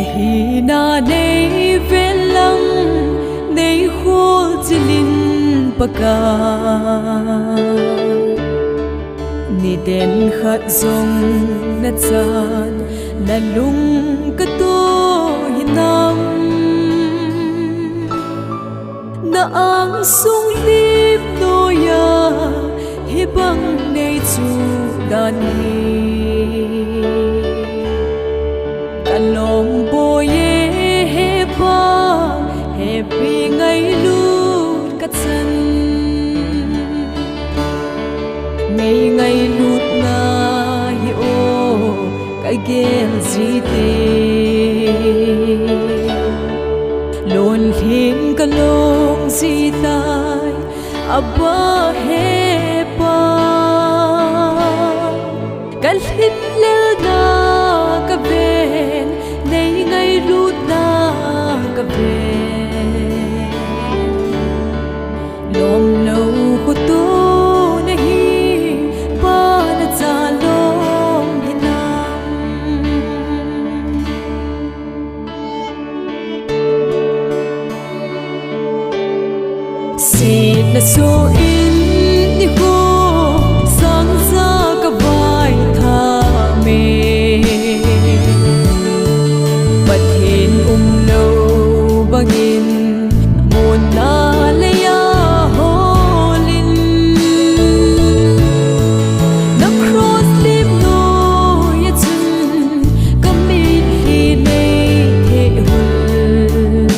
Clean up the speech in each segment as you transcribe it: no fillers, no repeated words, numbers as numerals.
hi na nei velang nei khol chilin paka ni den khat zong na chan na lung ka to hinam na ang sung lip no ya hi bang nei chu dan hi kalom boye he pa he pi ngai lu kat san ngai lut na hi o kai gel ji te lon hin kalong si tai abba he pa kal hin le na ka ven nei ngai lut na ka ven lom no ko to na hi pa na cha lom hinam si na so in ni ho sang za ka vai tha me bangin mon na leya holin na cross lip no ya chun kamit hi nei he hul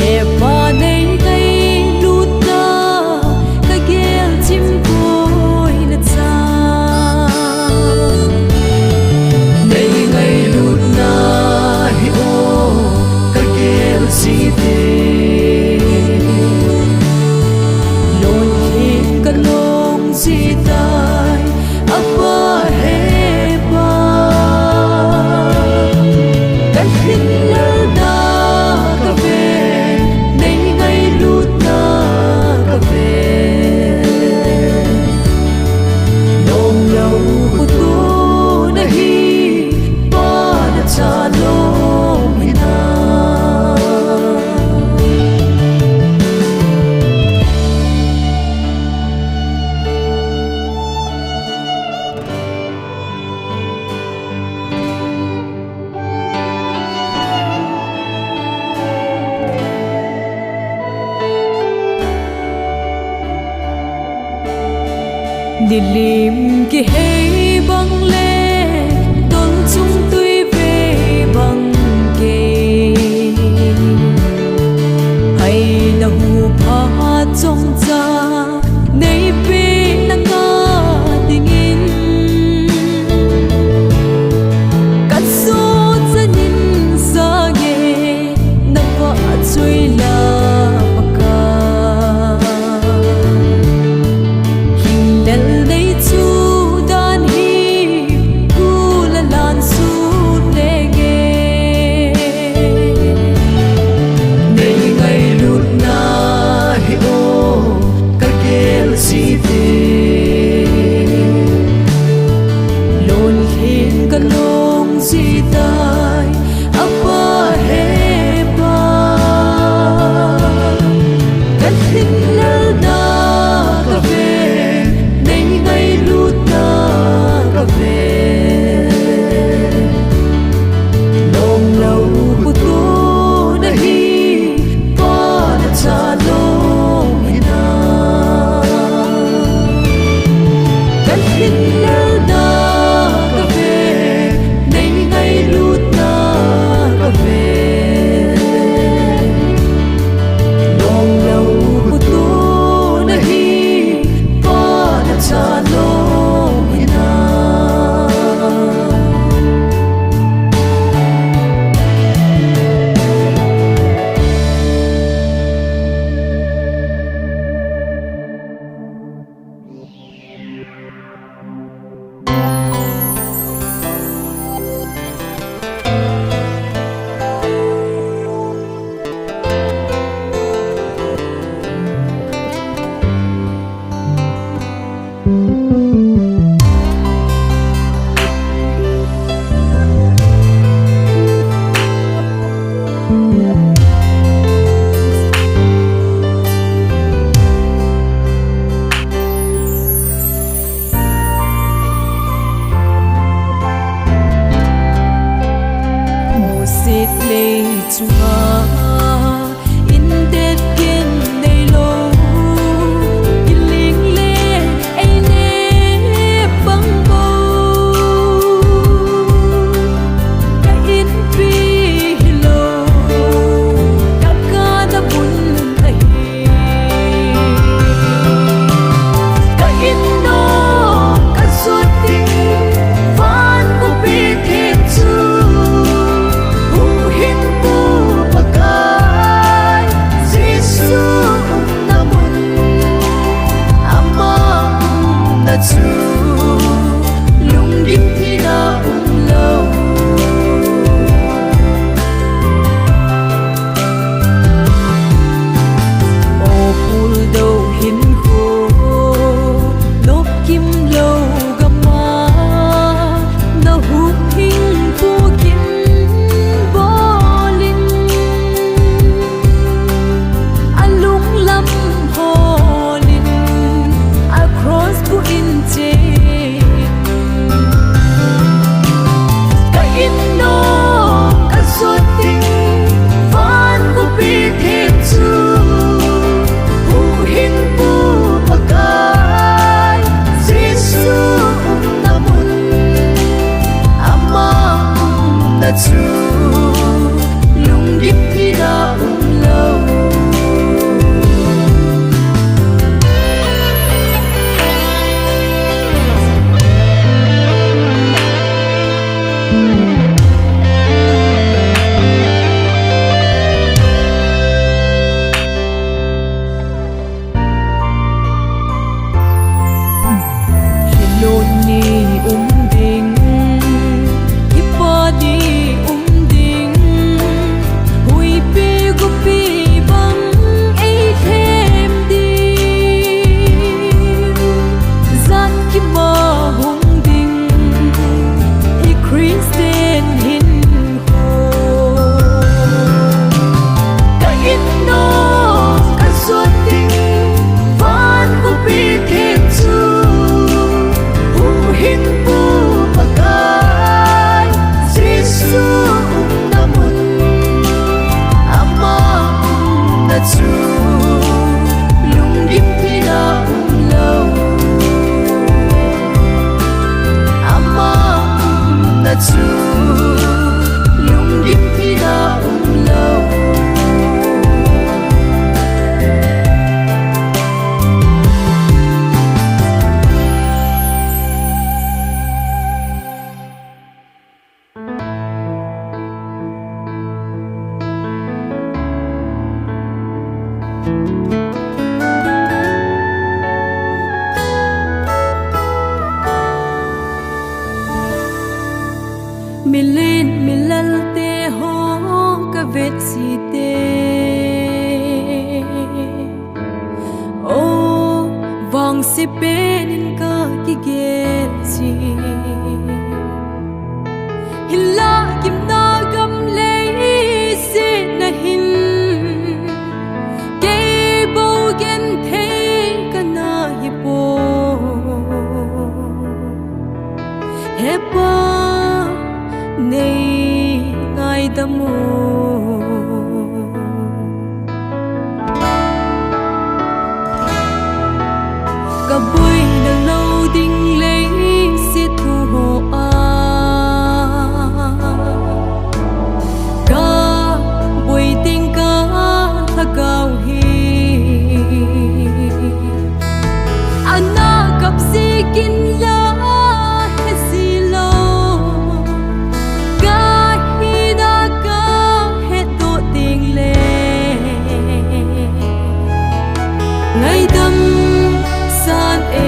he pa nei ngai lut na ka gel chim koi na cha nei ngai lut na hi o si te lon hin kalong si tai apa he pa kan hin la da ka ve nei ngai lut na ka ve long lâu ko to na hi pa na cha long hina dilim ki hey bang le ton chung tui ve bang ke hay na hu pha chong cha nei pe na ka dingin kan so chanin sa ge na pa chui la mi lên mi lal te ho ka vet si te o vang si penin ka ki gel si hilla kim na gam le se na hin ke bo gen the ka na hi po he pa nei ngai da mu ka bui na lo ding le si thu ho a ka bui ting ka ha gao hi ana kap si kin la he si lo ka hi da ka he to ting le ngai dam san e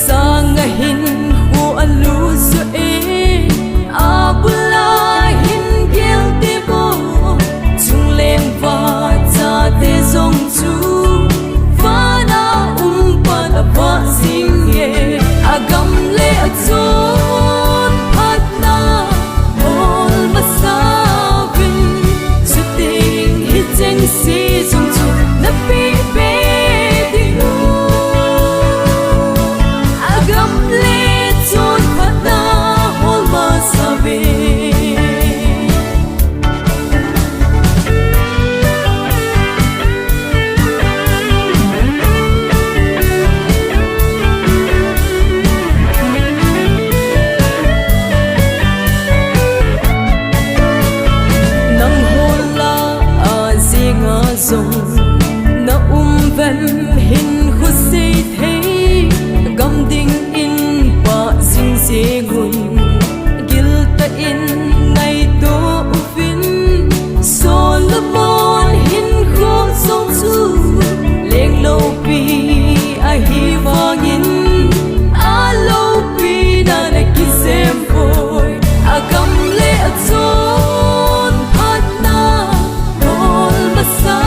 sang hin khu alu zo e abula hin gel te bo chung leng va cha te zong chu fana pa da pa sing ye agam le azon phat na ol masavin chuting hiteng si zong chu na pi pe na ven hin khu se thei gam ding in pa sing se gun gil ta in ngai to uvin solomon hin khu song chu leng lo pi a hi wangin a lo pi na na ki sem boy a gam le a zon phat na ol masa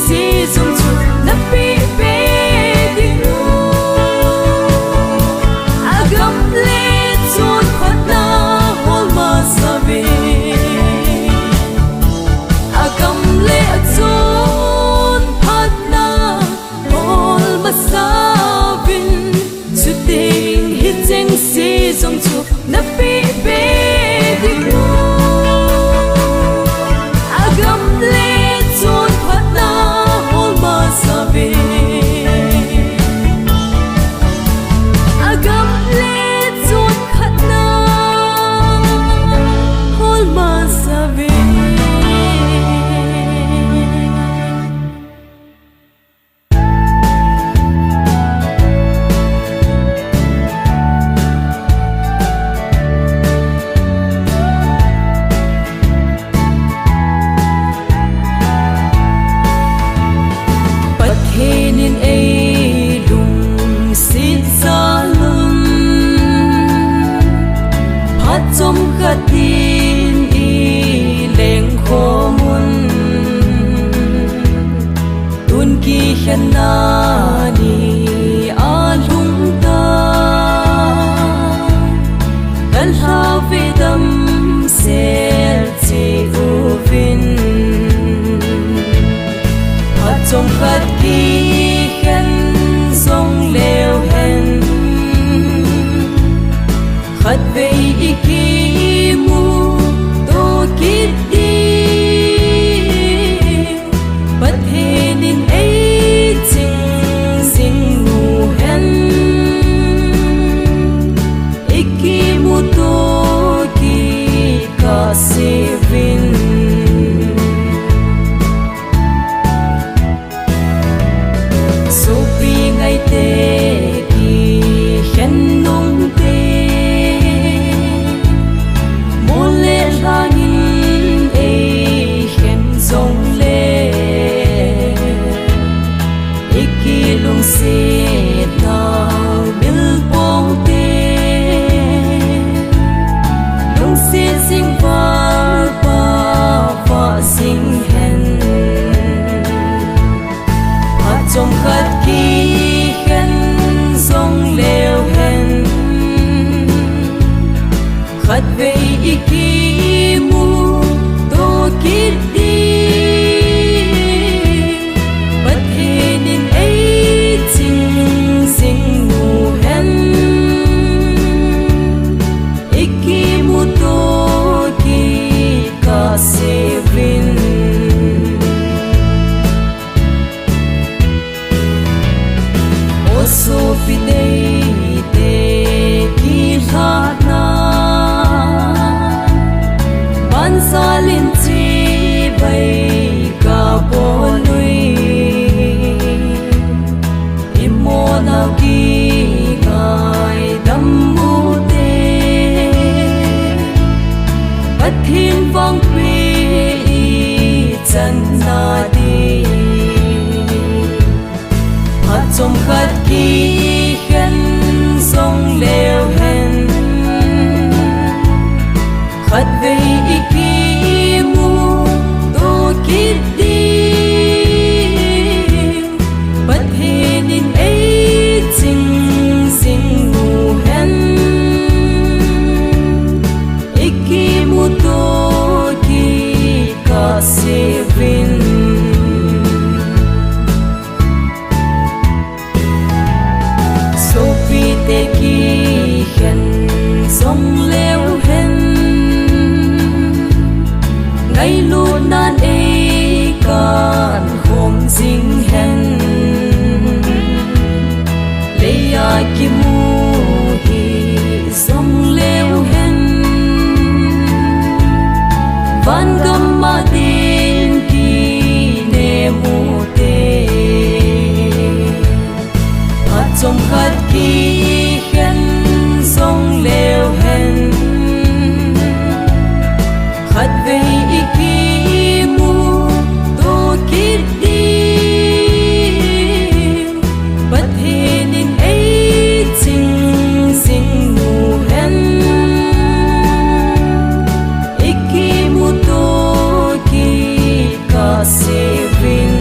si zum chu na pi pe di ru agam le chon khona hol ma sabe agam le chon phana hol ma sabin chu ting hi cheng si zum chu na pi pe di ru agam le agam le chon khatna hol ma sabe Henin ei lung sit sa lum phat chom khatin i leng kho mun tun ki khana ni a lung ta kan ha ve dam sel chi uvin phat chom khat ki khen song leo hen khát về iki mu to kit đi bất henin ei ching sing nu hen iki mu to ki ka se vin te ki khen nong te mole langin e khen song le iki lung se ta bil bong te lung se sing pa pa fa sing hen ha chom khat ki khát về iki mu to kit đi bất henin ei ching sing nu hen iki mu to ki ka se vin o so pi dei te ki khat na salin chi bai ka polui imona ki gai dam mu te pathin vang pi chan na di chom khat ki khen song leo hen khat ve iki mu to kit di bat hen in ei ching sing mu hen iki mu to ki ka se vin te ki hen song leo hen ngay lu nan e kan khom sing hen le ya ki mu hi song leo hen van gam ma din ki ne mu te a chom khat ki song leo hen khat ve iki mu to kit di bat hen in ei ching sing mu hen iki mu to ki ka se vin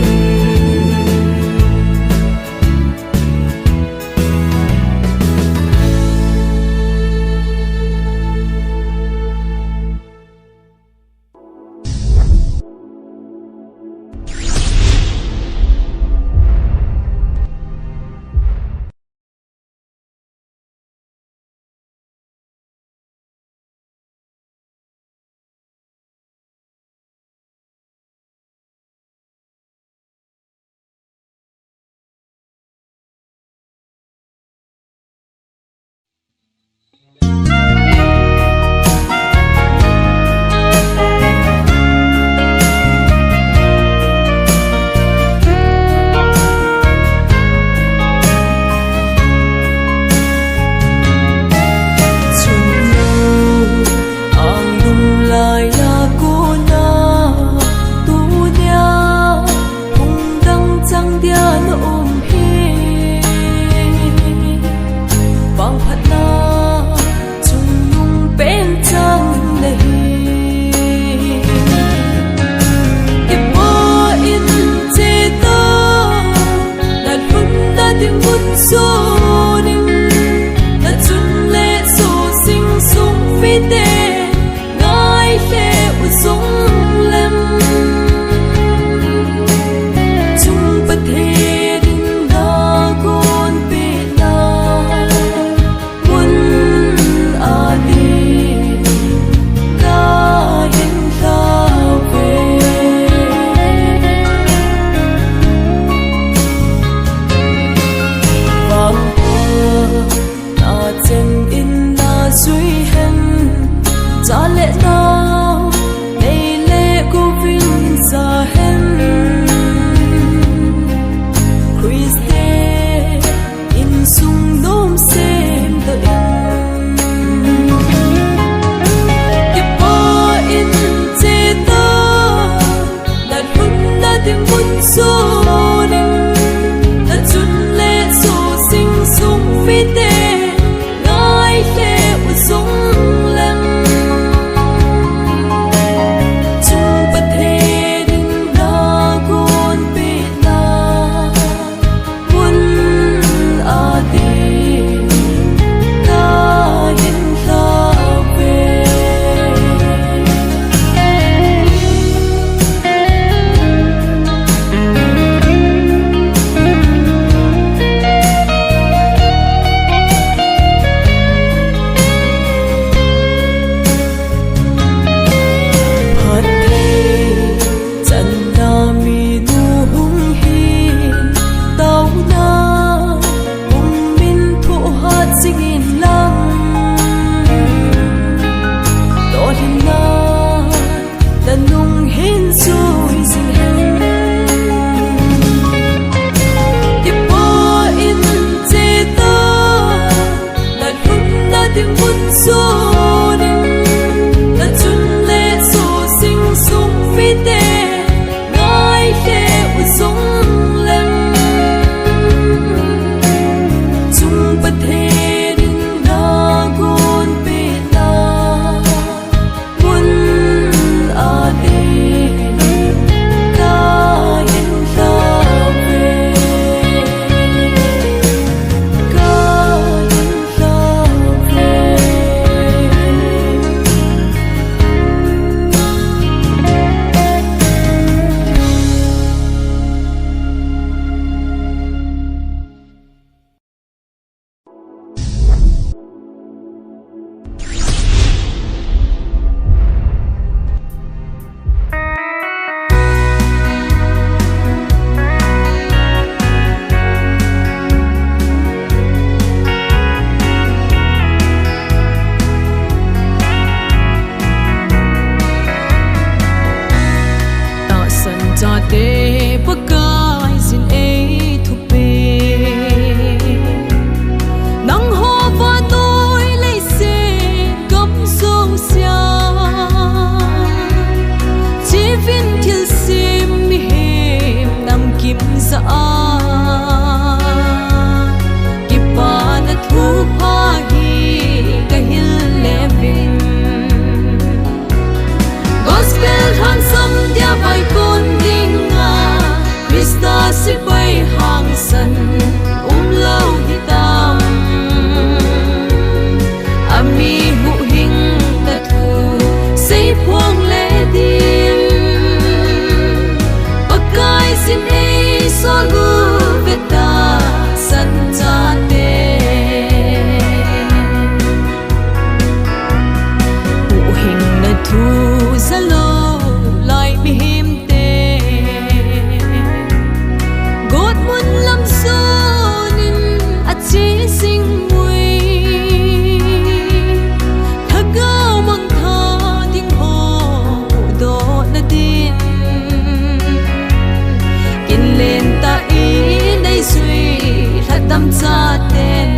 lam cha ten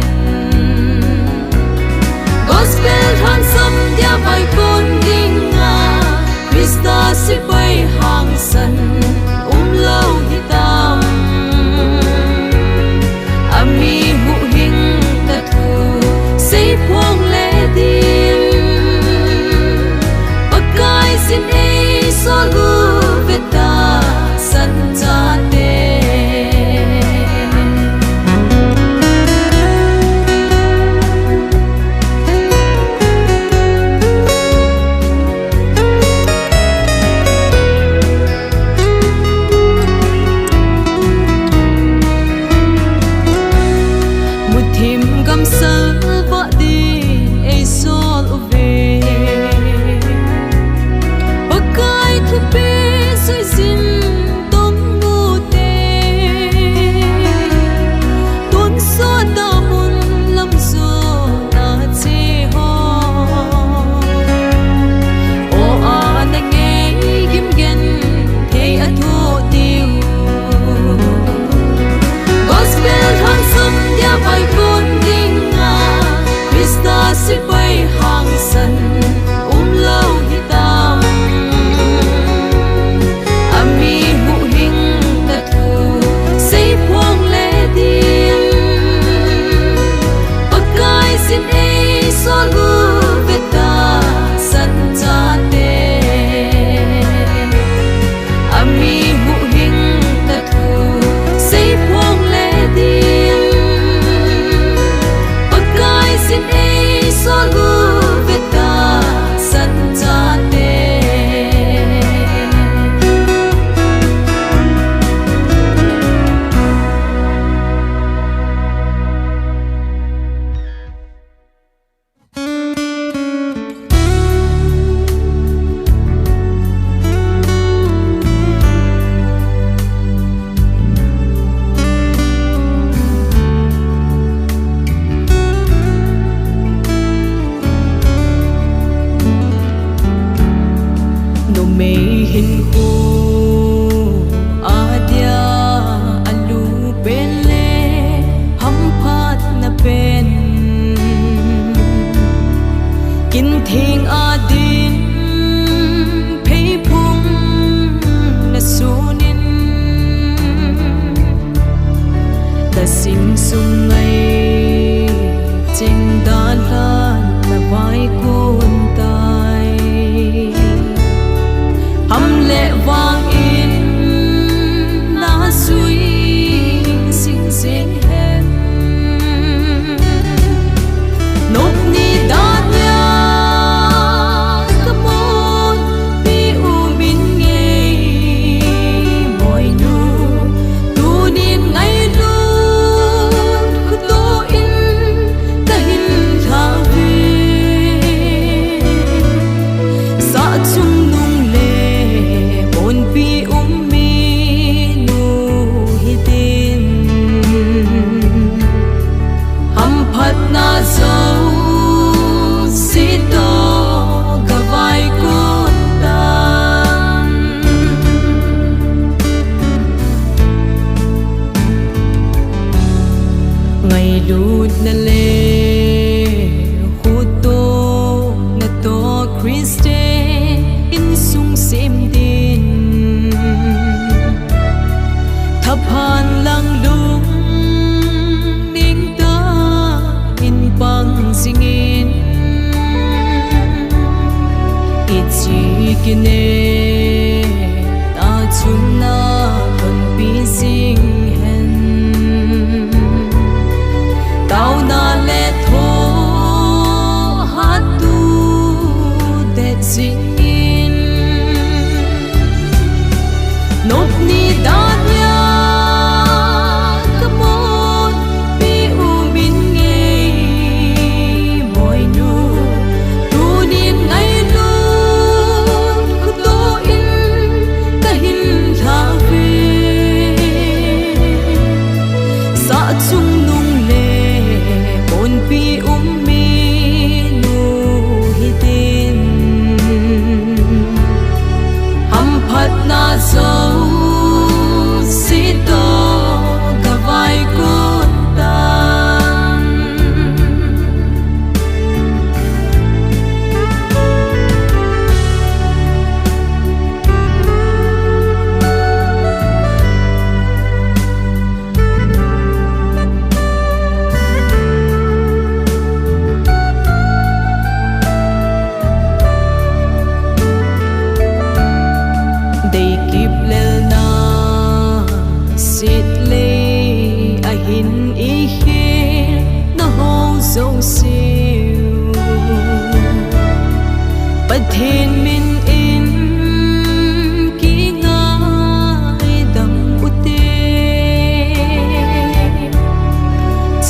gospel han sam dia vai con ding nga Krista si bai hang san lâu hi tam ami hu hing ta thu sei phong le dim pakai sin ei so lu veta san cha te gam sal va di ei sol uve pakai thu pe soi sim tong bu te ton so da mun lam so na che ho o a na nge gim gen hey a thu tiu gospel han sam dia vai con si bai hang san lâu hi tam ami hu hing ta thu sei phong le dim pakai sin ei so lu veta san cha te ami hu hing ta thu sei phong le dim pakai sin ei so lu veta san cha te hin khu adia alu pele ham phat na pen kin thing adin phei phung na sunin ta sim sum ngai ching da lan na vai kun tai hâm lệ vang in na suy sinh sinh hen nốt ni da nya kamon bi u bin nghe moi nu tu nin ngay lu khu to in ta hin tha vi sa chung nung le pi ummi nu hidin ham phat na zo si to gavai kun tan ngày lut na le khuto na to Christe in sung sim din thập hàn lang lung ning ta in bang singin ichi kine ta chun na kon pi sing hen tao na le tho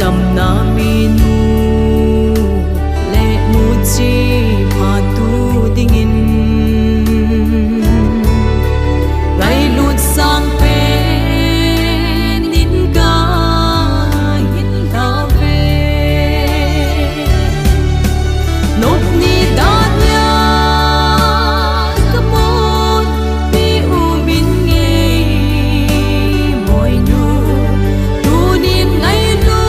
จำนามีนูและมูจีพาตูดิ่งินไงลุดสร้างเป็นดินกาหินทาเวนกนี้ดาดยากระมดปีอูบินเงยมอยนูดูดินไงลู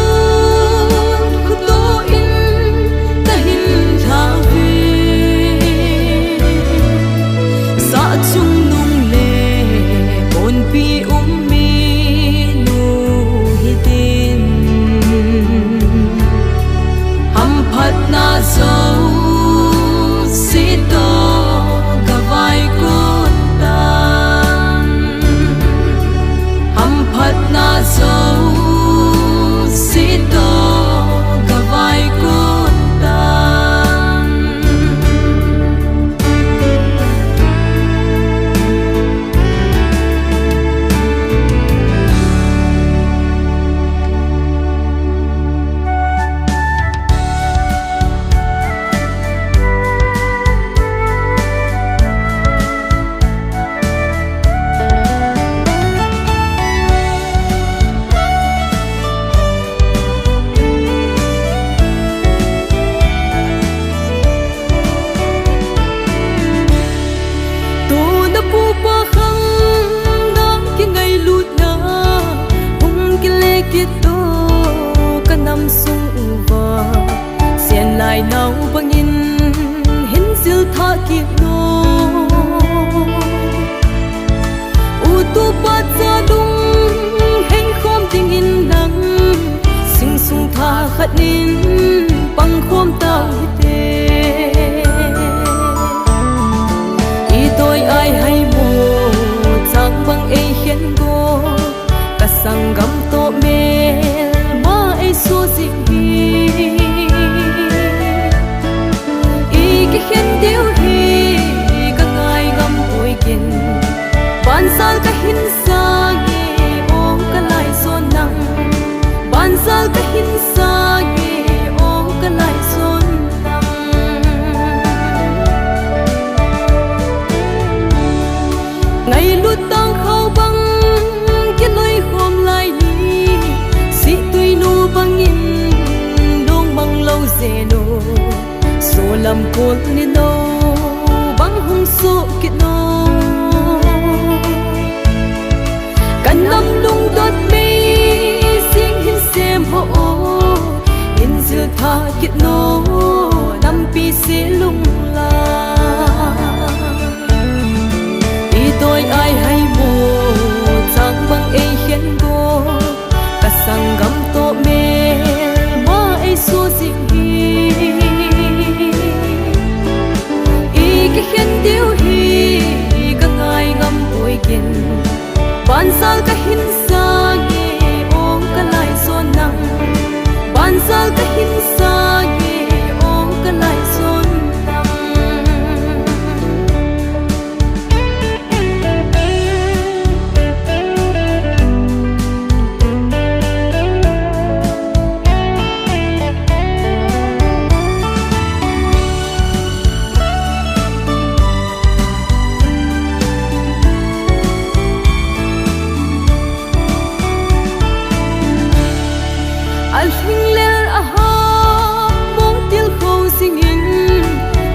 คุโตอินกะหินทาเวสะจุงนุงเลบนปีอุ้มมีนูฮิดินหำพัดนาโซสิโตกะไวกุดตังหำพัดนาโซสิโตกะไวกุดตังKito kanam sung uwa sian lai nau bangin hin sil tha ki no u tu pa cha dung heng khom ting in nang sing sung tha khat nin pang khom ta te i toi ai hay mo chang bang e hian go ka sangam to me ma ai so zik hi i ke hian deu hi ka ngai ngam oi kin ban sal ka hin sa nge ong ka lai son nang ban sal ka hin sa nge ong ka lai son nang ngai lu tang khau bang lối hôm lai ni si tui nu bangin dong bang lâu dễ no so lam kol ni no bang hung so kit no kan lam lung dot me sing hin sem ho in zil tha kit no nam pi se lung la i toi ai hay mo chang bang e hian go ka sangam to me ma e so zik hi i ke hian deu hi ka ngai ngam oi kin ban sal ka hin sa nge ong ka lai son nang ban sal ka hin sa nge ong ka lai son al hing ler a ha mong til kho singin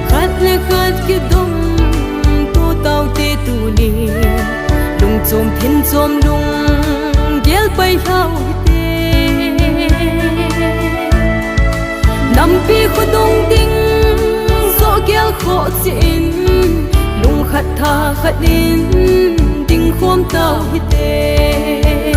khat le khat ki dom tu tau te tu ni lung chom thin chom lung gel pai hau te nam pi khu dong ding zo gel kho chin lung khat tha khat in ding khom tau hi te